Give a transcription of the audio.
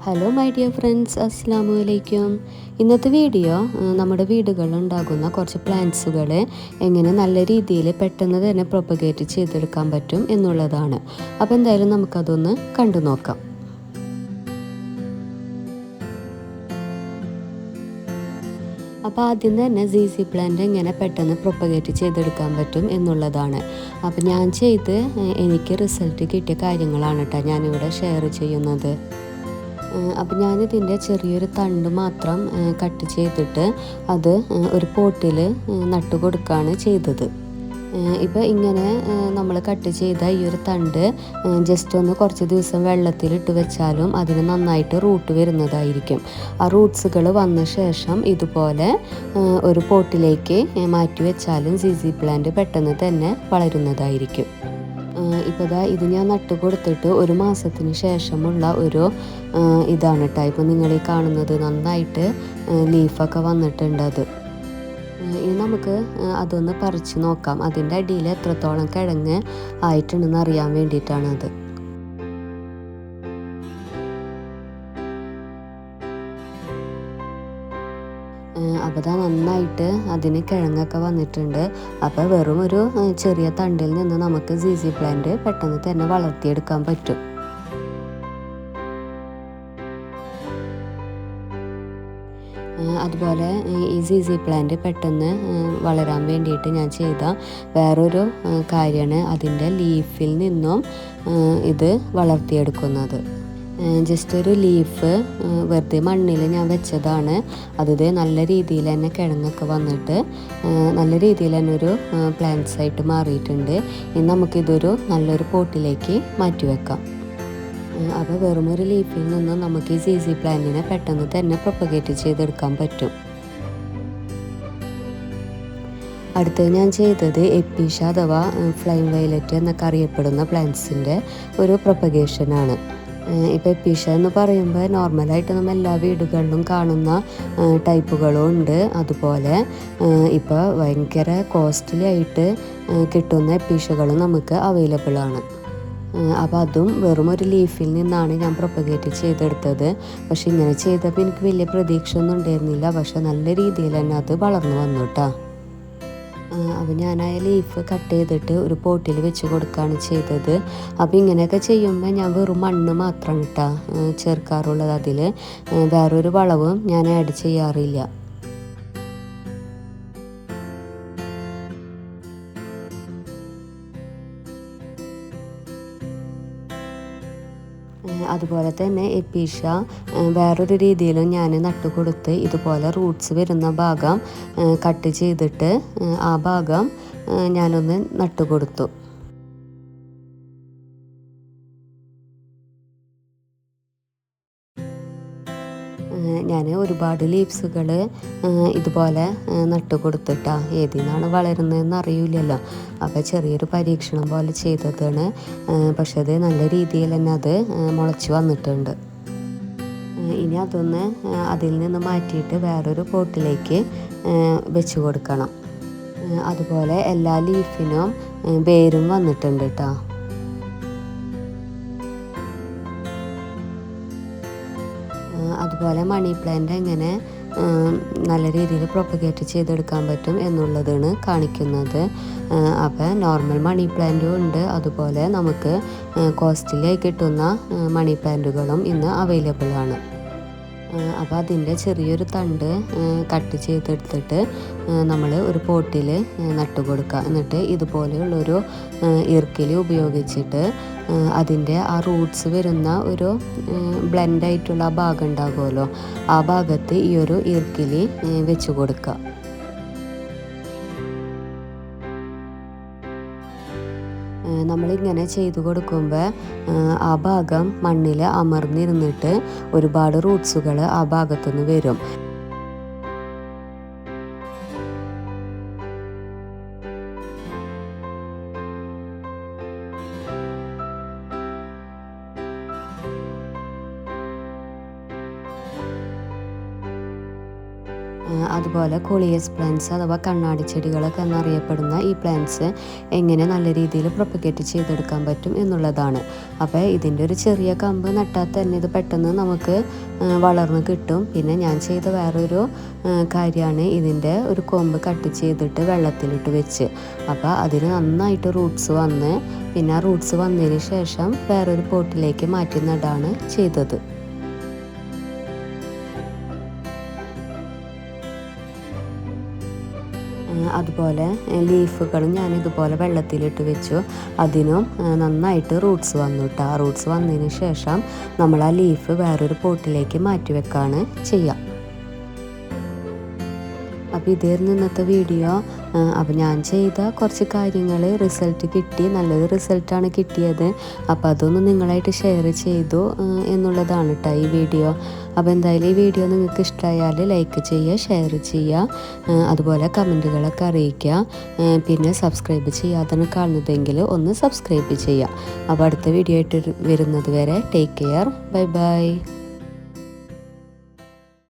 Hello my dear friends, അസ്സലാമു അലൈക്കും. ഇന്നത്തെ വീഡിയോ നമ്മുടെ വീടുകളിലുണ്ടാകുന്ന കുറച്ച് പ്ലാന്റ്സുകൾ എങ്ങനെ നല്ല രീതിയിൽ പെട്ടെന്ന് തന്നെ പ്രൊപ്പഗേറ്റ് ചെയ്തെടുക്കാൻ പറ്റും എന്നുള്ളതാണ്. അപ്പോൾ എന്തായാലും നമുക്കതൊന്ന് കണ്ടു നോക്കാം. അപ്പോൾ ആദ്യം തന്നെ സി പ്ലാന്റ് എങ്ങനെ പെട്ടെന്ന് പ്രൊപ്പഗേറ്റ് ചെയ്തെടുക്കാൻ പറ്റും എന്നുള്ളതാണ്. അപ്പോൾ ഞാൻ എനിക്ക് റിസൾട്ട് കിട്ടിയ കാര്യങ്ങളാണ് കേട്ടോ ഞാനിവിടെ ഷെയർ ചെയ്യുന്നത്. അപ്പോൾ ഞാനിതിൻ്റെ ചെറിയൊരു തണ്ട് മാത്രം കട്ട് ചെയ്തിട്ട് അത് ഒരു പോട്ടിൽ നട്ടു കൊടുക്കുകയാണ് ചെയ്തത്. ഇപ്പോൾ ഇങ്ങനെ നമ്മൾ കട്ട് ചെയ്ത ഈ ഒരു തണ്ട് ജസ്റ്റ് ഒന്ന് കുറച്ച് ദിവസം വെള്ളത്തിലിട്ട് വെച്ചാലും അതിന് നന്നായിട്ട് റൂട്ട് വരുന്നതായിരിക്കും. ആ റൂട്ട്സുകൾ വന്ന ശേഷം ഇതുപോലെ ഒരു പോട്ടിലേക്ക് മാറ്റി വെച്ചാലും സി പ്ലാന്റ് പെട്ടെന്ന് തന്നെ വളരുന്നതായിരിക്കും. ഇപ്പോൾ ഇത് ഞാൻ നട്ടു കൊടുത്തിട്ട് ഒരു മാസത്തിന് ശേഷമുള്ള ഒരു ഇതാണ് കേട്ടോ. ഇപ്പോൾ നിങ്ങൾ ഈ കാണുന്നത് നന്നായിട്ട് ലീഫൊക്കെ വന്നിട്ടുണ്ട്. ഇനി നമുക്ക് അതൊന്ന് പറിച്ച് നോക്കാം. അതിൻ്റെ അടിയിൽ എത്രത്തോളം കിഴങ്ങ് ആയിട്ടുണ്ടെന്ന് അറിയാൻ വേണ്ടിയിട്ടാണത്. അപ്പോൾ നന്നായിട്ട് അതിന് കിഴങ്ങൊക്കെ വന്നിട്ടുണ്ട്. അപ്പോൾ വെറും ഒരു ചെറിയ തണ്ടിൽ നിന്ന് നമുക്ക് സി പ്ലാന്റ് പെട്ടെന്ന് തന്നെ വളർത്തിയെടുക്കാൻ പറ്റും. അതുപോലെ ഈ സി പ്ലാന്റ് പെട്ടെന്ന് വളരാൻ വേണ്ടിയിട്ട് ഞാൻ ചെയ്ത വേറൊരു കാര്യമാണ് അതിൻ്റെ ലീഫിൽ നിന്നും ഇത് വളർത്തിയെടുക്കുന്നത്. ജസ്റ്റ് ഒരു ലീഫ് വെറുതെ മണ്ണിൽ ഞാൻ വെച്ചതാണ്. അത് നല്ല രീതിയിൽ തന്നെ കിഴങ്ങൊക്കെ വന്നിട്ട് നല്ല രീതിയിൽ തന്നെ ഒരു പ്ലാന്റ്സ് ആയിട്ട് മാറിയിട്ടുണ്ട്. ഇനി നമുക്കിതൊരു നല്ലൊരു പോട്ടിലേക്ക് മാറ്റി വെക്കാം. അപ്പോൾ വെറും ഒരു ലീഫിൽ നിന്ന് നമുക്ക് ഈ സി പ്ലാന്റിനെ പെട്ടെന്ന് തന്നെ പ്രൊപ്പഗേറ്റ് ചെയ്തെടുക്കാൻ പറ്റും. അടുത്തത് ഞാൻ ചെയ്തത് എപ്പിഷ അഥവാ ഫ്ലൈം വയലറ്റ് എന്നൊക്കെ അറിയപ്പെടുന്ന പ്ലാന്റ്സിൻ്റെ ഒരു പ്രൊപ്പഗേഷനാണ്. ഇപ്പോൾ എപ്പിഷ എന്ന് പറയുമ്പോൾ നോർമലായിട്ട് നമ്മൾ എല്ലാ വീടുകളിലും കാണുന്ന ടൈപ്പുകളും ഉണ്ട്. അതുപോലെ ഇപ്പോൾ ഭയങ്കര കോസ്റ്റ്ലി ആയിട്ട് കിട്ടുന്ന എപ്പിഷകളും നമുക്ക് അവൈലബിൾ ആണ്. അപ്പോൾ അതും വെറും ഒരു ലീഫിൽ നിന്നാണ് ഞാൻ പ്രൊപ്പഗേറ്റ് ചെയ്തെടുത്തത്. പക്ഷെ ഇങ്ങനെ ചെയ്തപ്പോൾ എനിക്ക് വലിയ പ്രതീക്ഷ ഒന്നും ഉണ്ടായിരുന്നില്ല. പക്ഷെ നല്ല രീതിയിൽ തന്നെ അത് വളർന്നു വന്നു കേട്ടോ. അപ്പോൾ ഞാൻ ആ ലീഫ് കട്ട് ചെയ്തിട്ട് ഒരു പോട്ടിൽ വെച്ച് കൊടുക്കുകയാണ് ചെയ്തത്. അപ്പോൾ ഇങ്ങനെയൊക്കെ ചെയ്യുമ്പോൾ ഞാൻ വെറും മണ്ണ് മാത്രമാണ് കേട്ടോ ചേർക്കാറുള്ളത്. അതിൽ വേറൊരു വളവും ഞാൻ ആഡ് ചെയ്യാറില്ല. അതുപോലെ തന്നെ എപ്പിഷ വേറൊരു രീതിയിലും ഞാൻ നട്ടുകൊടുത്ത് ഇതുപോലെ റൂട്ട്സ് വരുന്ന ഭാഗം കട്ട് ചെയ്തിട്ട് ആ ഭാഗം ഞാനൊന്ന് നട്ടുകൊടുത്തു. ഞാൻ ഒരുപാട് ലീവ്സുകൾ ഇതുപോലെ നട്ടു കൊടുത്തിട്ടാ. ഏതിനാണ് വളരുന്നതെന്ന് അറിയില്ലല്ലോ. അപ്പോൾ ചെറിയൊരു പരീക്ഷണം പോലെ ചെയ്തതാണ്. പക്ഷെ അത് നല്ല രീതിയിൽ തന്നെ അത് മുളച്ച് വന്നിട്ടുണ്ട്. ഇനി അതൊന്ന് അതിൽ നിന്ന് മാറ്റിയിട്ട് വേറൊരു പോട്ടിലേക്ക് വെച്ച് കൊടുക്കണം. അതുപോലെ എല്ലാ ലീഫിനും വേരും വന്നിട്ടുണ്ട് കേട്ടോ. അതുപോലെ മണി പ്ലാന്റ് എങ്ങനെ നല്ല രീതിയിൽ പ്രൊപ്പഗേറ്റ് ചെയ്തെടുക്കാൻ പറ്റും എന്നുള്ളതാണ് കാണിക്കുന്നത്. അപ്പോൾ നോർമൽ മണി പ്ലാന്റും ഉണ്ട്. അതുപോലെ നമുക്ക് കോസ്റ്റ്ലി ആയി കിട്ടുന്ന മണി പ്ലാന്റുകളും ഇന്ന് അവൈലബിൾ ആണ്. അപ്പോൾ അതിൻ്റെ ചെറിയൊരു തണ്ട് കട്ട് ചെയ്തെടുത്തിട്ട് നമ്മൾ ഒരു പോട്ടിൽ നട്ടു കൊടുക്കുക. എന്നിട്ട് ഇതുപോലെയുള്ളൊരു ഇർക്കിലി ഉപയോഗിച്ചിട്ട് അതിൻ്റെ ആ റൂട്ട്സ് വരുന്ന ഒരു ബ്ലെൻഡായിട്ടുള്ള ആ ഭാഗം ഉണ്ടാകുമല്ലോ, ആ ഭാഗത്ത് ഈ ഒരു ഇർക്കിലി വെച്ച് കൊടുക്കുക. നമ്മളിങ്ങനെ ചെയ്തു കൊടുക്കുമ്പോൾ ആ ഭാഗം മണ്ണിൽ അമർന്നിരുന്നിട്ട് ഒരുപാട് റൂട്ട്സുകൾ ആ ഭാഗത്തുനിന്ന് വരും. അതുപോലെ കൊളിയസ് പ്ലാന്റ്സ് അഥവാ കണ്ണാടി ചെടികളൊക്കെ എന്നറിയപ്പെടുന്ന ഈ പ്ലാന്റ്സ് എങ്ങനെ നല്ല രീതിയിൽ പ്രൊപ്പഗേറ്റ് ചെയ്തെടുക്കാൻ പറ്റും എന്നുള്ളതാണ്. അപ്പോൾ ഇതിൻ്റെ ഒരു ചെറിയ കമ്പ് നട്ടാൽ തന്നെ ഇത് പെട്ടെന്ന് നമുക്ക് വളർന്ന് കിട്ടും. പിന്നെ ഞാൻ ചെയ്ത വേറൊരു കാര്യമാണ് ഇതിൻ്റെ ഒരു കൊമ്പ് കട്ട് ചെയ്തിട്ട് വെള്ളത്തിലിട്ട് വെച്ച്. അപ്പോൾ അതിന് നന്നായിട്ട് റൂട്ട്സ് വന്ന് പിന്നെ ആ റൂട്ട്സ് വന്നതിന് ശേഷം വേറൊരു പോട്ടിലേക്ക് മാറ്റി നടാണ് ചെയ്തത്. അതുപോലെ ലീഫുകളും ഞാനിതുപോലെ വെള്ളത്തിലിട്ട് വെച്ചു. അതിനും നന്നായിട്ട് റൂട്ട്സ് വന്നു കേട്ടോ. ആ റൂട്ട്സ് വന്നതിന് ശേഷം നമ്മൾ ആ ലീഫ് വേറൊരു പോട്ടിലേക്ക് മാറ്റി വെക്കാണ് ചെയ്യുക. അപ്പോൾ ഇതായിരുന്നു ഇന്നത്തെ വീഡിയോ. അപ്പോൾ ഞാൻ ചെയ്ത കുറച്ച് കാര്യങ്ങൾ റിസൾട്ട് കിട്ടി, നല്ലൊരു റിസൾട്ടാണ് കിട്ടിയത്. അപ്പോൾ അതൊന്ന് നിങ്ങളായിട്ട് ഷെയർ ചെയ്തു എന്നുള്ളതാണ് കേട്ടോ ഈ വീഡിയോ. അപ്പോൾ എന്തായാലും ഈ വീഡിയോ നിങ്ങൾക്ക് ഇഷ്ടമായാൽ ലൈക്ക് ചെയ്യുക, ഷെയർ ചെയ്യുക, അതുപോലെ കമൻറ്റുകളൊക്കെ അറിയിക്കുക. പിന്നെ സബ്സ്ക്രൈബ് ചെയ്യാതാണ് കാണുന്നതെങ്കിൽ ഒന്ന് സബ്സ്ക്രൈബ് ചെയ്യുക. അപ്പോൾ അടുത്ത വീഡിയോ ആയിട്ട് വരുന്നത് വരെ ടേക്ക് കെയർ, ബൈ ബൈ.